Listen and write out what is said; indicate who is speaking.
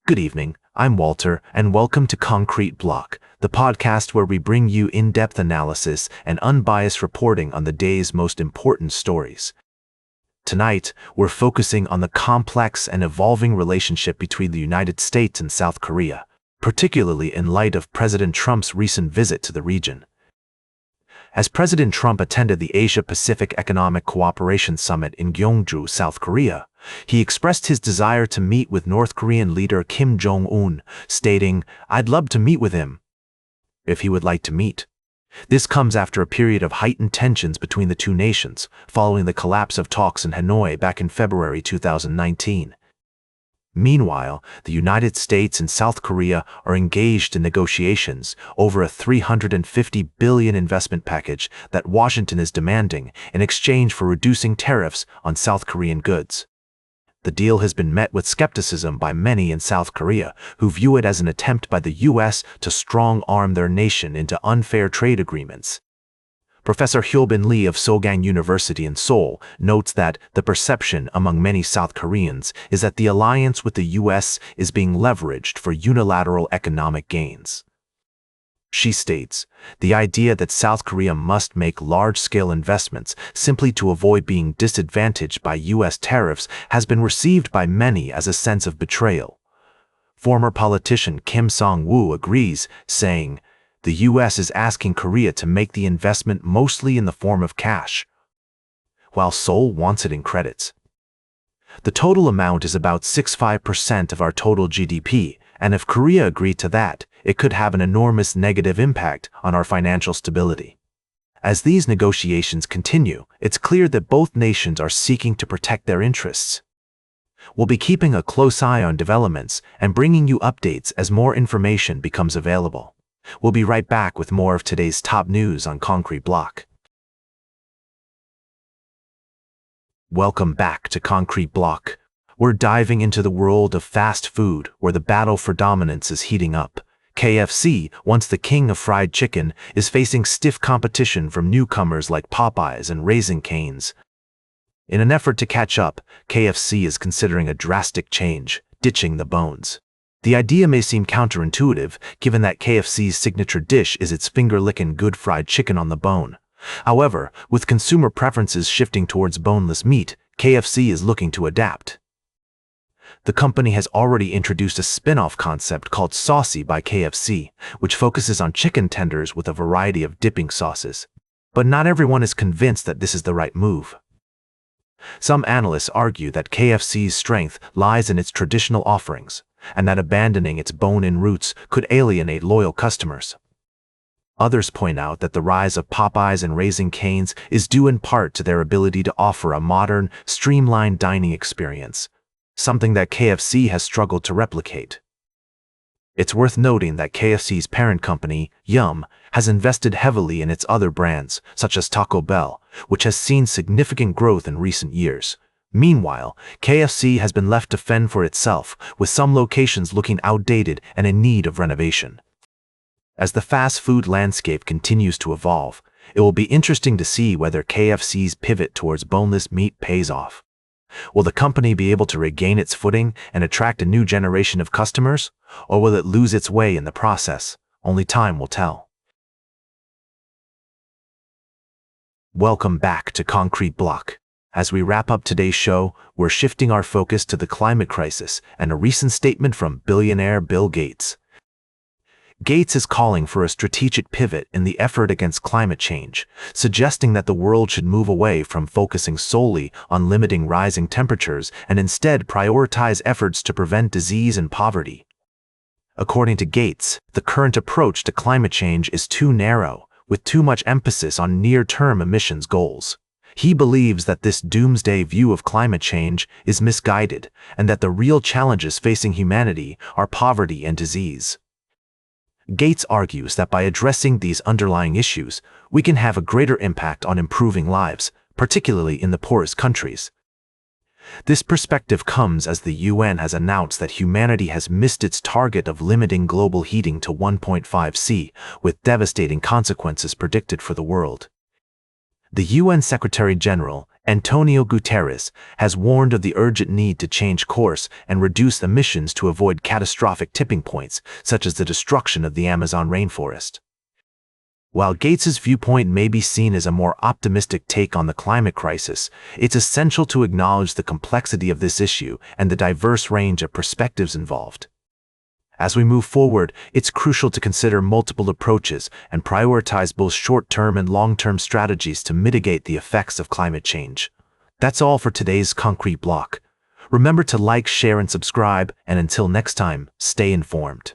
Speaker 1: Good evening, I'm Walter, and welcome to Concrete Block, the podcast where we bring you in-depth analysis and unbiased reporting on the day's most important stories. Tonight, we're focusing on the complex and evolving relationship between the United States and South Korea, particularly in light of President Trump's recent visit to the region. As President Trump attended the Asia-Pacific Economic Cooperation Summit in Gyeongju, South Korea, he expressed his desire to meet with North Korean leader Kim Jong-un, stating, "I'd love to meet with him if he would like to meet." This comes after a period of heightened tensions between the two nations, following the collapse of talks in Hanoi back in February 2019. Meanwhile, the United States and South Korea are engaged in negotiations over a $350 billion investment package that Washington is demanding in exchange for reducing tariffs on South Korean goods. The deal has been met with skepticism by many in South Korea, who view it as an attempt by the U.S. to strong-arm their nation into unfair trade agreements. Professor Hyobin Lee of Sogang University in Seoul notes that the perception among many South Koreans is that the alliance with the U.S. is being leveraged for unilateral economic gains. She states, "The idea that South Korea must make large-scale investments simply to avoid being disadvantaged by U.S. tariffs has been received by many as a sense of betrayal." Former politician Kim Song-woo agrees, saying, "The U.S. is asking Korea to make the investment mostly in the form of cash, while Seoul wants it in credits. The total amount is about 65% of our total GDP, and if Korea agreed to that, it could have an enormous negative impact on our financial stability." As these negotiations continue, it's clear that both nations are seeking to protect their interests. We'll be keeping a close eye on developments and bringing you updates as more information becomes available. We'll be right back with more of today's top news on Concrete Block. Welcome back to Concrete Block. We're diving into the world of fast food, where the battle for dominance is heating up. KFC, once the king of fried chicken, is facing stiff competition from newcomers like Popeyes and Raising Cane's. In an effort to catch up, KFC is considering a drastic change, ditching the bones. The idea may seem counterintuitive, given that KFC's signature dish is its finger-licking good fried chicken on the bone. However, with consumer preferences shifting towards boneless meat, KFC is looking to adapt. The company has already introduced a spin-off concept called Saucy by KFC, which focuses on chicken tenders with a variety of dipping sauces. But not everyone is convinced that this is the right move. Some analysts argue that KFC's strength lies in its traditional offerings, and that abandoning its bone-in roots could alienate loyal customers. Others point out that the rise of Popeyes and Raising Cane's is due in part to their ability to offer a modern, streamlined dining experience, something that KFC has struggled to replicate. It's worth noting that KFC's parent company, Yum, has invested heavily in its other brands, such as Taco Bell, which has seen significant growth in recent years. Meanwhile, KFC has been left to fend for itself, with some locations looking outdated and in need of renovation. As the fast food landscape continues to evolve, it will be interesting to see whether KFC's pivot towards boneless meat pays off. Will the company be able to regain its footing and attract a new generation of customers, or will it lose its way in the process? Only time will tell. Welcome back to Concrete Block. As we wrap up today's show, we're shifting our focus to the climate crisis and a recent statement from billionaire Bill Gates. Gates is calling for a strategic pivot in the effort against climate change, suggesting that the world should move away from focusing solely on limiting rising temperatures and instead prioritize efforts to prevent disease and poverty. According to Gates, the current approach to climate change is too narrow, with too much emphasis on near-term emissions goals. He believes that this doomsday view of climate change is misguided and that the real challenges facing humanity are poverty and disease. Gates argues that by addressing these underlying issues, we can have a greater impact on improving lives, particularly in the poorest countries. This perspective comes as the UN has announced that humanity has missed its target of limiting global heating to 1.5 C, with devastating consequences predicted for the world. The UN Secretary-General, Antonio Guterres has warned of the urgent need to change course and reduce emissions to avoid catastrophic tipping points, such as the destruction of the Amazon rainforest. While Gates's viewpoint may be seen as a more optimistic take on the climate crisis, it's essential to acknowledge the complexity of this issue and the diverse range of perspectives involved. As we move forward, it's crucial to consider multiple approaches and prioritize both short-term and long-term strategies to mitigate the effects of climate change. That's all for today's Concrete Block. Remember to like, share, and subscribe, and until next time, stay informed.